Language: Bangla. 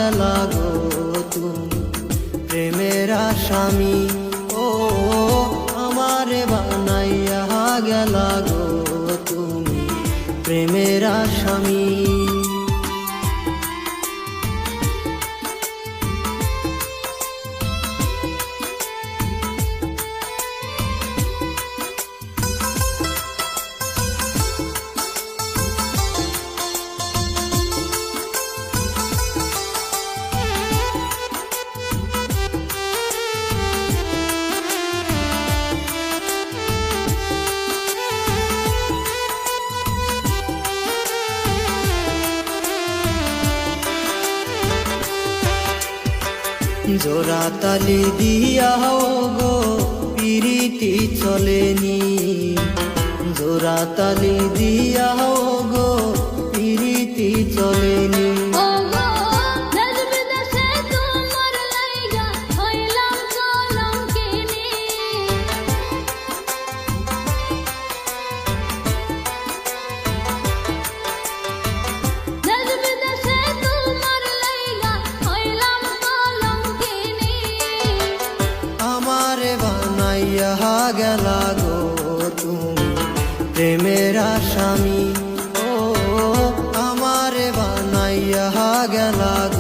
গেলা গো তুমি প্রেমের আসামি। ও আমারে বানাইয়া গেলা গো তুমি প্রেমের আসামি। জোড়া তালি দিয়াও গো পিরিতি চলেনি, জোড়া তালি দিয়াও গো পিরিতি চলেনি। বানাইয়া গেলা গো তুমি প্রেমের আসামি। ও আমারে বানাইয়া গেলা গো